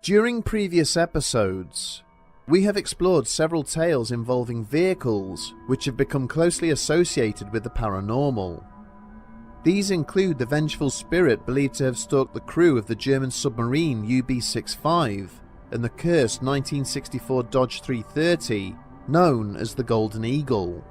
During previous episodes, we have explored several tales involving vehicles which have become closely associated with the paranormal. These include the vengeful spirit believed to have stalked the crew of the German submarine UB-65 and the cursed 1964 Dodge 330 known as the Golden Eagle.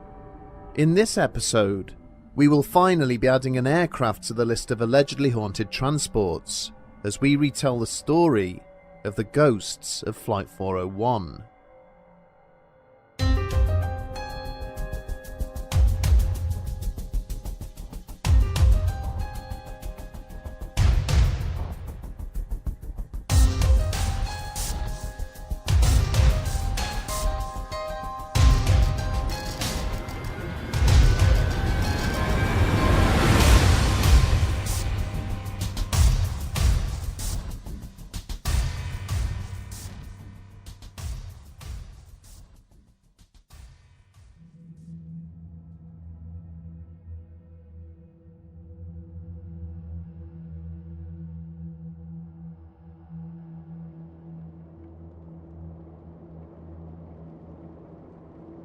In this episode, we will finally be adding an aircraft to the list of allegedly haunted transports as we retell the story of the ghosts of Flight 401.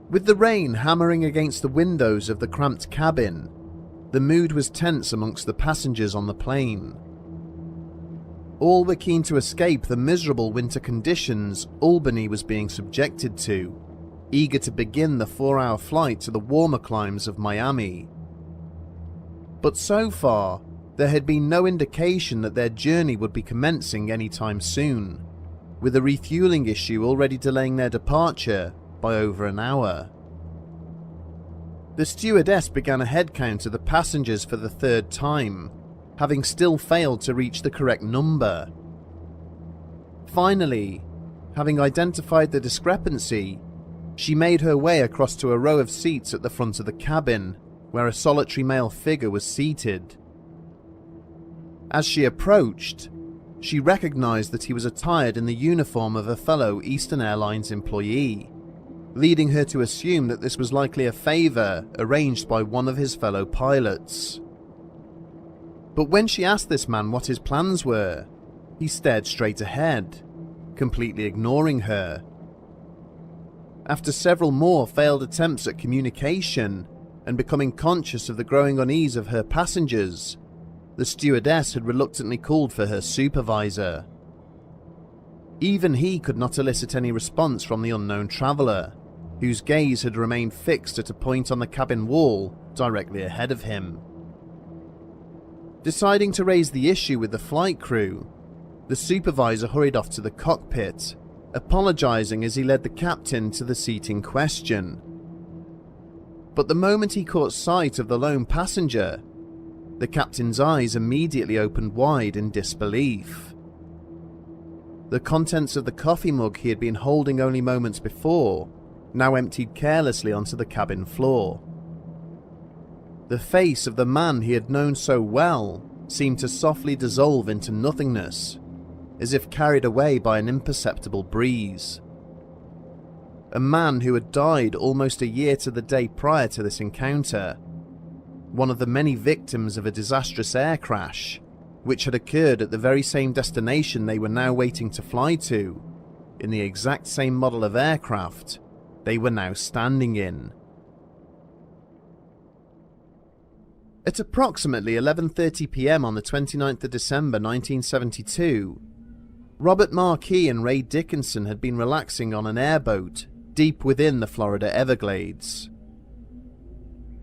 With the rain hammering against the windows of the cramped cabin, the mood was tense amongst the passengers on the plane. All were keen to escape the miserable winter conditions Albany was being subjected to, eager to begin the 4-hour flight to the warmer climes of Miami. But so far, there had been no indication that their journey would be commencing anytime soon, with a refueling issue already delaying their departure by over an hour. The stewardess began a head count of the passengers for the third time, having still failed to reach the correct number. Finally, having identified the discrepancy, she made her way across to a row of seats at the front of the cabin, where a solitary male figure was seated. As she approached, she recognized that he was attired in the uniform of a fellow Eastern Airlines employee, leading her to assume that this was likely a favor arranged by one of his fellow pilots. But when she asked this man what his plans were, he stared straight ahead, completely ignoring her. After several more failed attempts at communication and becoming conscious of the growing unease of her passengers, the stewardess had reluctantly called for her supervisor. Even he could not elicit any response from the unknown traveller, whose gaze had remained fixed at a point on the cabin wall directly ahead of him. Deciding to raise the issue with the flight crew, the supervisor hurried off to the cockpit, apologising as he led the captain to the seat in question. But the moment he caught sight of the lone passenger, the captain's eyes immediately opened wide in disbelief. The contents of the coffee mug he had been holding only moments before now emptied carelessly onto the cabin floor. The face of the man he had known so well seemed to softly dissolve into nothingness, as if carried away by an imperceptible breeze. A man who had died almost a year to the day prior to this encounter, one of the many victims of a disastrous air crash, which had occurred at the very same destination they were now waiting to fly to, in the exact same model of aircraft they were now standing in. At approximately 11:30 p.m. on the 29th of December 1972, Robert Marquis and Ray Dickinson had been relaxing on an airboat deep within the Florida Everglades.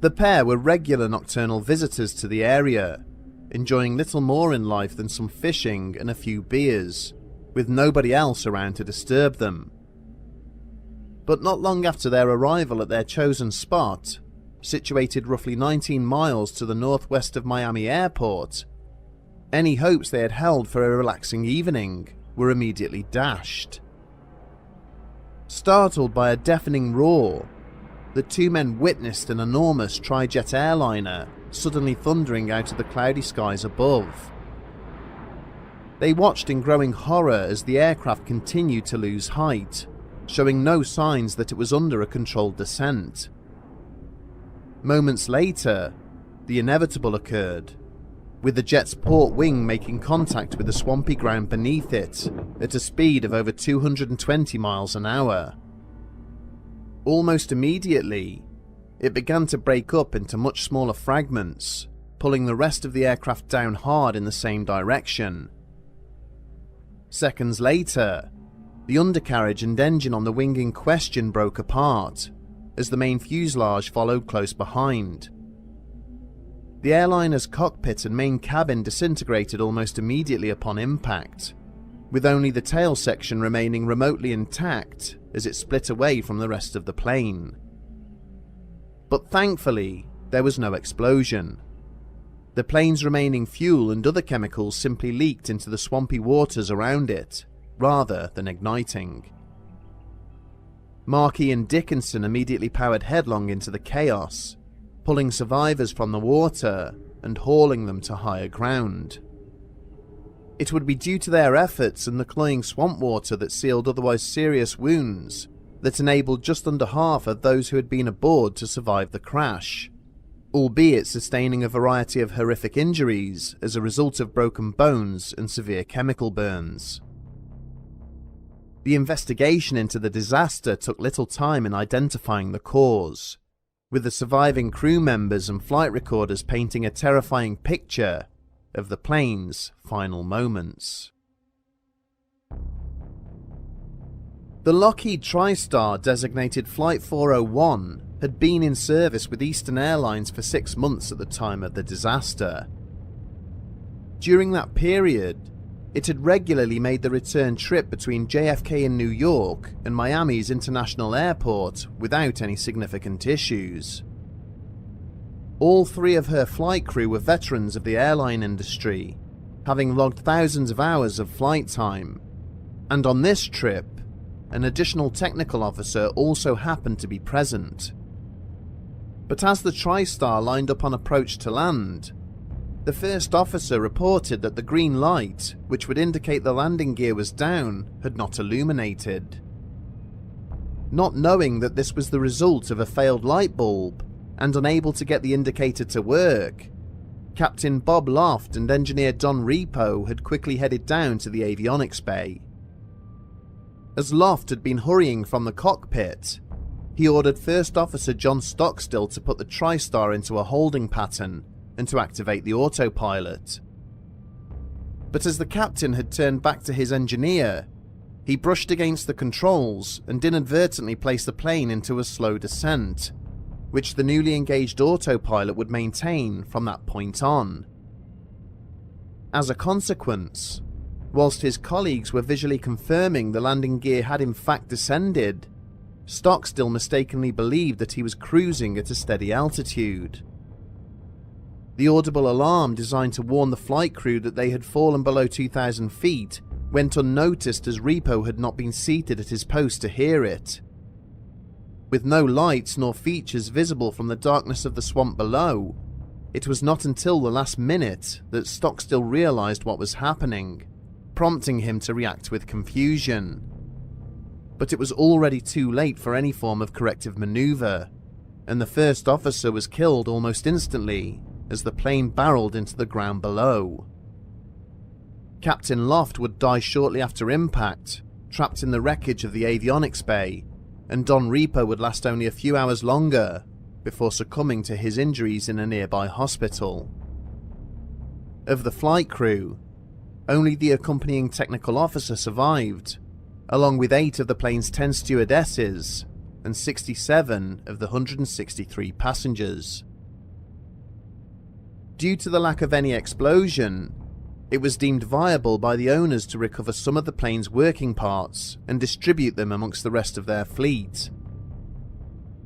The pair were regular nocturnal visitors to the area, enjoying little more in life than some fishing and a few beers, with nobody else around to disturb them. But not long after their arrival at their chosen spot, situated roughly 19 miles to the northwest of Miami Airport, any hopes they had held for a relaxing evening were immediately dashed. Startled by a deafening roar, the two men witnessed an enormous tri-jet airliner suddenly thundering out of the cloudy skies above. They watched in growing horror as the aircraft continued to lose height, showing no signs that it was under a controlled descent. Moments later, the inevitable occurred, with the jet's port wing making contact with the swampy ground beneath it at a speed of over 220 miles an hour. Almost immediately, it began to break up into much smaller fragments, pulling the rest of the aircraft down hard in the same direction. Seconds later, the undercarriage and engine on the wing in question broke apart, as the main fuselage followed close behind. The airliner's cockpit and main cabin disintegrated almost immediately upon impact, with only the tail section remaining remotely intact as it split away from the rest of the plane. But thankfully, there was no explosion. The plane's remaining fuel and other chemicals simply leaked into the swampy waters around it, rather than igniting. Markey and Dickinson immediately powered headlong into the chaos, pulling survivors from the water and hauling them to higher ground. It would be due to their efforts and the cloying swamp water that sealed otherwise serious wounds that enabled just under half of those who had been aboard to survive the crash, albeit sustaining a variety of horrific injuries as a result of broken bones and severe chemical burns. The investigation into the disaster took little time in identifying the cause, with the surviving crew members and flight recorders painting a terrifying picture of the plane's final moments. The Lockheed TriStar designated Flight 401 had been in service with Eastern Airlines for 6 months at the time of the disaster. During that period, it had regularly made the return trip between JFK in New York and Miami's International Airport without any significant issues. All 3 of her flight crew were veterans of the airline industry, having logged thousands of hours of flight time, and on this trip, an additional technical officer also happened to be present. But as the TriStar lined up on approach to land, the first officer reported that the green light, which would indicate the landing gear was down, had not illuminated. Not knowing that this was the result of a failed light bulb, and unable to get the indicator to work, Captain Bob Loft and engineer Don Repo had quickly headed down to the avionics bay. As Loft had been hurrying from the cockpit, he ordered First Officer John Stockstill to put the TriStar into a holding pattern and to activate the autopilot. But as the captain had turned back to his engineer, he brushed against the controls and inadvertently placed the plane into a slow descent, which the newly engaged autopilot would maintain from that point on. As a consequence, whilst his colleagues were visually confirming the landing gear had in fact descended, Stockstill mistakenly believed that he was cruising at a steady altitude. The audible alarm designed to warn the flight crew that they had fallen below 2,000 feet went unnoticed as Repo had not been seated at his post to hear it. With no lights nor features visible from the darkness of the swamp below, it was not until the last minute that Stockstill realised what was happening, prompting him to react with confusion. But it was already too late for any form of corrective manoeuvre, and the first officer was killed almost instantly as the plane barreled into the ground below. Captain Loft would die shortly after impact, trapped in the wreckage of the avionics bay, and Don Repo would last only a few hours longer before succumbing to his injuries in a nearby hospital. Of the flight crew, only the accompanying technical officer survived, along with 8 of the plane's 10 stewardesses and 67 of the 163 passengers. Due to the lack of any explosion, it was deemed viable by the owners to recover some of the plane's working parts and distribute them amongst the rest of their fleet.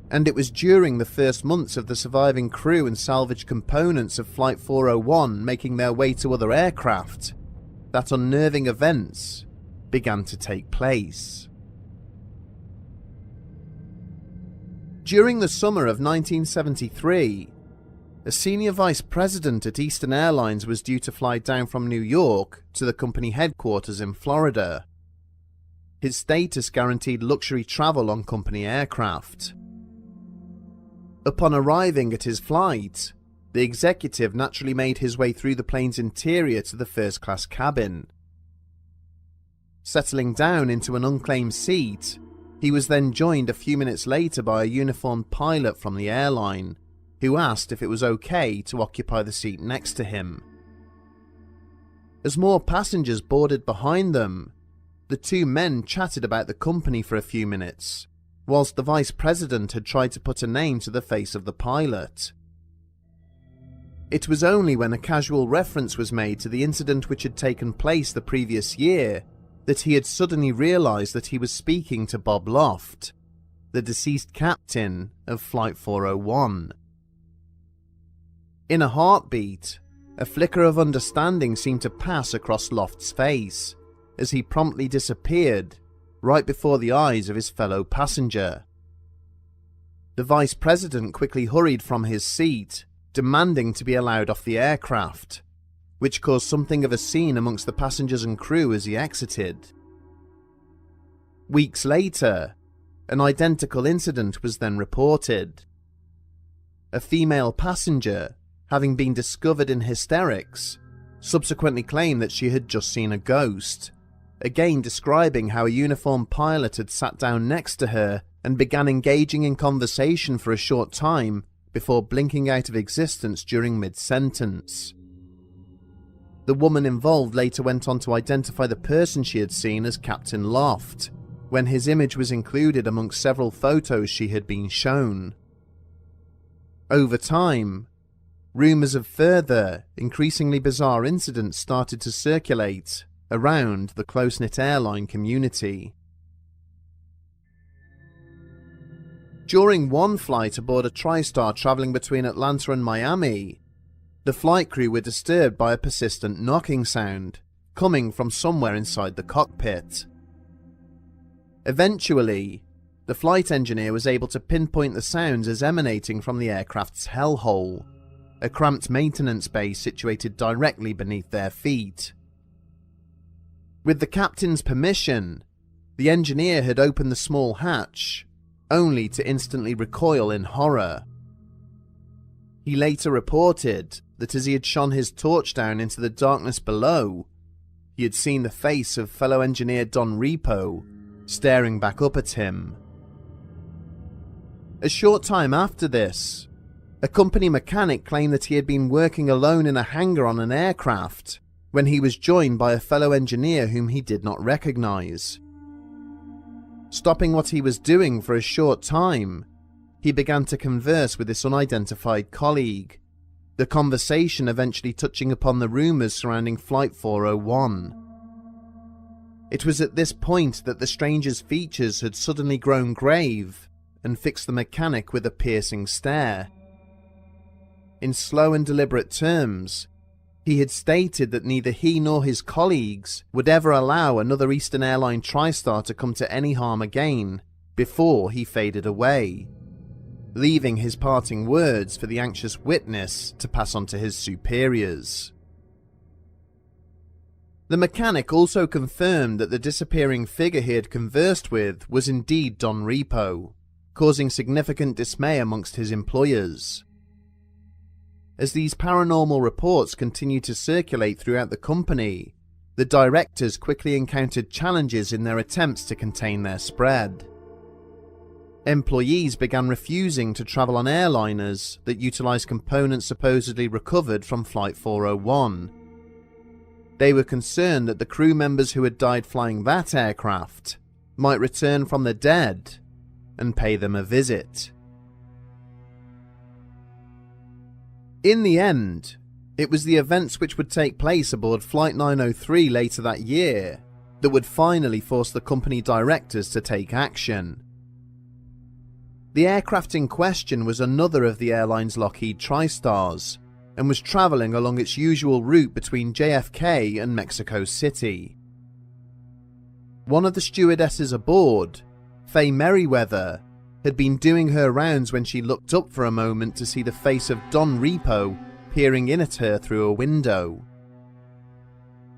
And it was during the first months of the surviving crew and salvaged components of Flight 401 making their way to other aircraft that unnerving events began to take place. During the summer of 1973, a senior vice president at Eastern Airlines was due to fly down from New York to the company headquarters in Florida. His status guaranteed luxury travel on company aircraft. Upon arriving at his flight, the executive naturally made his way through the plane's interior to the first-class cabin. Settling down into an unclaimed seat, he was then joined a few minutes later by a uniformed pilot from the airline, who asked if it was okay to occupy the seat next to him. As more passengers boarded behind them, the two men chatted about the company for a few minutes, whilst the vice president had tried to put a name to the face of the pilot. It was only when a casual reference was made to the incident which had taken place the previous year that he had suddenly realised that he was speaking to Bob Loft, the deceased captain of Flight 401. In a heartbeat, a flicker of understanding seemed to pass across Loft's face as he promptly disappeared right before the eyes of his fellow passenger. The vice president quickly hurried from his seat, demanding to be allowed off the aircraft, which caused something of a scene amongst the passengers and crew as he exited. Weeks later, an identical incident was then reported. A female passenger, having been discovered in hysterics, subsequently claimed that she had just seen a ghost, again describing how a uniformed pilot had sat down next to her and began engaging in conversation for a short time before blinking out of existence during mid-sentence. The woman involved later went on to identify the person she had seen as Captain Loft, when his image was included amongst several photos she had been shown. Over time, rumours of further, increasingly bizarre incidents started to circulate around the close-knit airline community. During one flight aboard a TriStar travelling between Atlanta and Miami, the flight crew were disturbed by a persistent knocking sound coming from somewhere inside the cockpit. Eventually, the flight engineer was able to pinpoint the sounds as emanating from the aircraft's hellhole, a cramped maintenance bay situated directly beneath their feet. With the captain's permission, the engineer had opened the small hatch, only to instantly recoil in horror. He later reported that as he had shone his torch down into the darkness below, he had seen the face of fellow engineer Don Repo staring back up at him. A short time after this, a company mechanic claimed that he had been working alone in a hangar on an aircraft when he was joined by a fellow engineer whom he did not recognise. Stopping what he was doing for a short time, he began to converse with this unidentified colleague, the conversation eventually touching upon the rumours surrounding Flight 401. It was at this point that the stranger's features had suddenly grown grave and fixed the mechanic with a piercing stare. In slow and deliberate terms, he had stated that neither he nor his colleagues would ever allow another Eastern Airline TriStar to come to any harm again before he faded away, leaving his parting words for the anxious witness to pass on to his superiors. The mechanic also confirmed that the disappearing figure he had conversed with was indeed Don Repo, causing significant dismay amongst his employers. As these paranormal reports continued to circulate throughout the company, the directors quickly encountered challenges in their attempts to contain their spread. Employees began refusing to travel on airliners that utilised components supposedly recovered from Flight 401. They were concerned that the crew members who had died flying that aircraft might return from the dead and pay them a visit. In the end, it was the events which would take place aboard Flight 903 later that year that would finally force the company directors to take action. The aircraft in question was another of the airline's Lockheed TriStars and was travelling along its usual route between JFK and Mexico City. One of the stewardesses aboard, Faye Merriweather, had been doing her rounds when she looked up for a moment to see the face of Don Repo peering in at her through a window.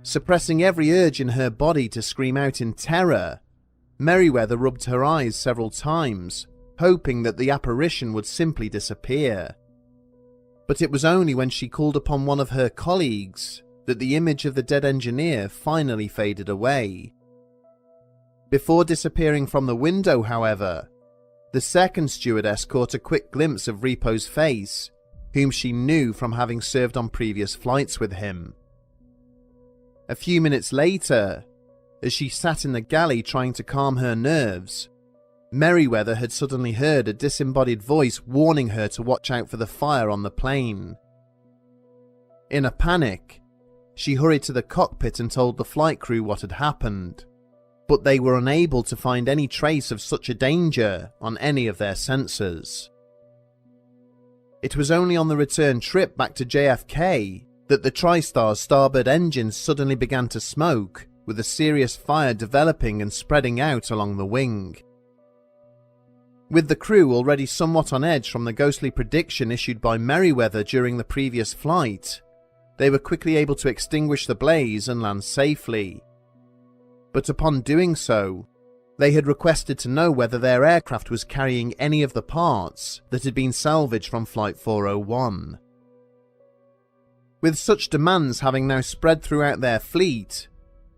Suppressing every urge in her body to scream out in terror, Merriweather rubbed her eyes several times, hoping that the apparition would simply disappear. but it was only when she called upon one of her colleagues that the image of the dead engineer finally faded away. Before disappearing from the window, however, the second stewardess caught a quick glimpse of Repo's face, whom she knew from having served on previous flights with him. A few minutes later, as she sat in the galley trying to calm her nerves, Merriweather had suddenly heard a disembodied voice warning her to watch out for the fire on the plane. In a panic, she hurried to the cockpit and told the flight crew what had happened, but they were unable to find any trace of such a danger on any of their sensors. It was only on the return trip back to JFK that the TriStar's starboard engines suddenly began to smoke, with a serious fire developing and spreading out along the wing. With the crew already somewhat on edge from the ghostly prediction issued by Merriweather during the previous flight, they were quickly able to extinguish the blaze and land safely. But upon doing so, they had requested to know whether their aircraft was carrying any of the parts that had been salvaged from Flight 401. With such demands having now spread throughout their fleet,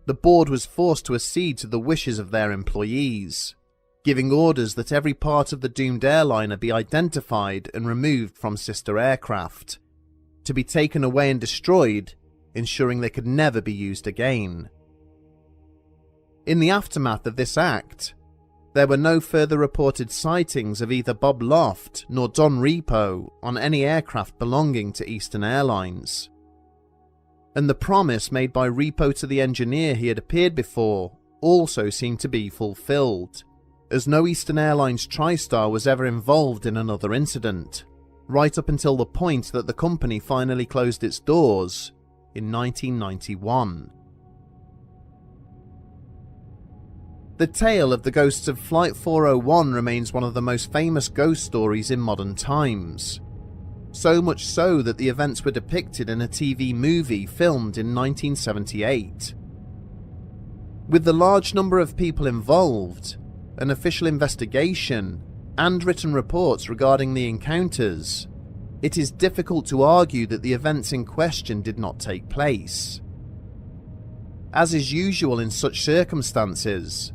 the board was forced to accede to the wishes of their employees, giving orders that every part of the doomed airliner be identified and removed from sister aircraft, to be taken away and destroyed, ensuring they could never be used again. In the aftermath of this act, there were no further reported sightings of either Bob Loft nor Don Repo on any aircraft belonging to Eastern Airlines. And the promise made by Repo to the engineer he had appeared before also seemed to be fulfilled, as no Eastern Airlines TriStar was ever involved in another incident, right up until the point that the company finally closed its doors in 1991. The tale of the ghosts of Flight 401 remains one of the most famous ghost stories in modern times, so much so that the events were depicted in a TV movie filmed in 1978. With the large number of people involved, an official investigation, and written reports regarding the encounters, it is difficult to argue that the events in question did not take place. As is usual in such circumstances,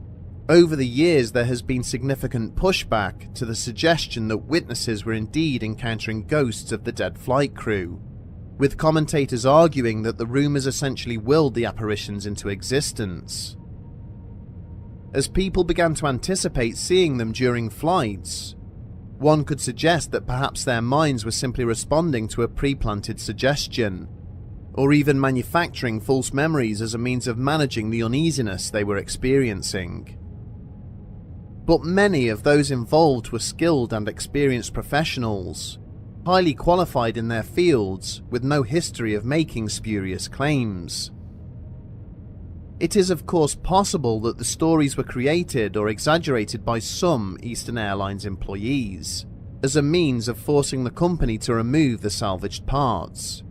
over the years there has been significant pushback to the suggestion that witnesses were indeed encountering ghosts of the dead flight crew, with commentators arguing that the rumours essentially willed the apparitions into existence. As people began to anticipate seeing them during flights, one could suggest that perhaps their minds were simply responding to a pre-planted suggestion, or even manufacturing false memories as a means of managing the uneasiness they were experiencing. But many of those involved were skilled and experienced professionals, highly qualified in their fields with no history of making spurious claims. It is of course possible that the stories were created or exaggerated by some Eastern Airlines employees, as a means of forcing the company to remove the salvaged parts.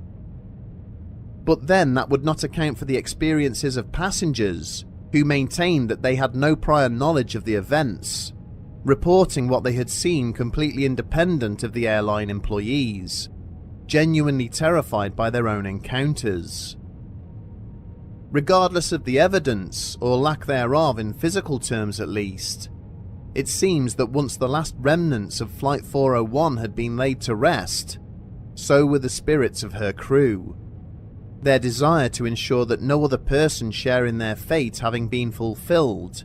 But then that would not account for the experiences of passengers who maintained that they had no prior knowledge of the events, reporting what they had seen completely independent of the airline employees, genuinely terrified by their own encounters. Regardless of the evidence, or lack thereof in physical terms at least, it seems that once the last remnants of Flight 401 had been laid to rest, so were the spirits of her crew, their desire to ensure that no other person share in their fate having been fulfilled,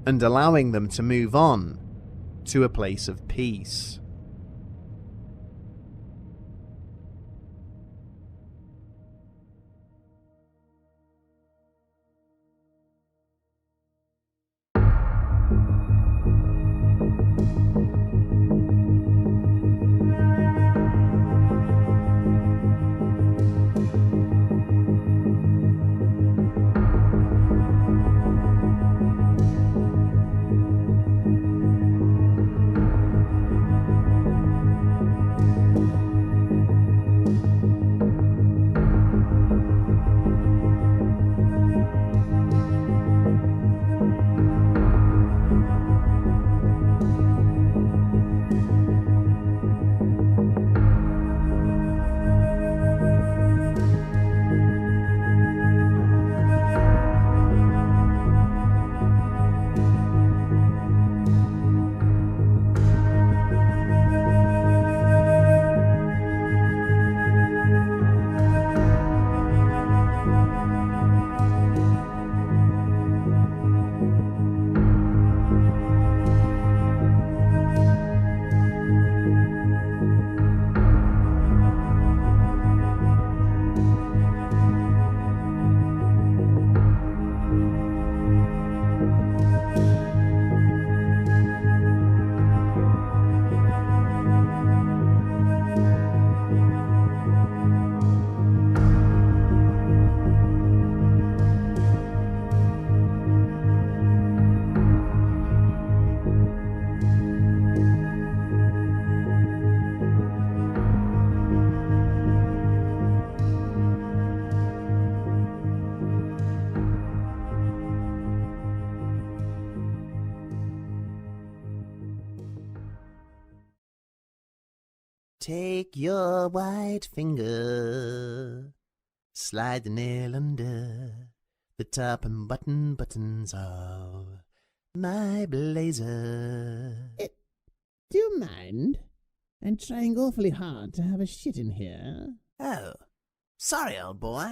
and allowing them to move on to a place of peace. Take your white finger, slide the nail under the top and buttons of my blazer. Do you mind? I'm trying awfully hard to have a shit in here. Oh, sorry, old boy.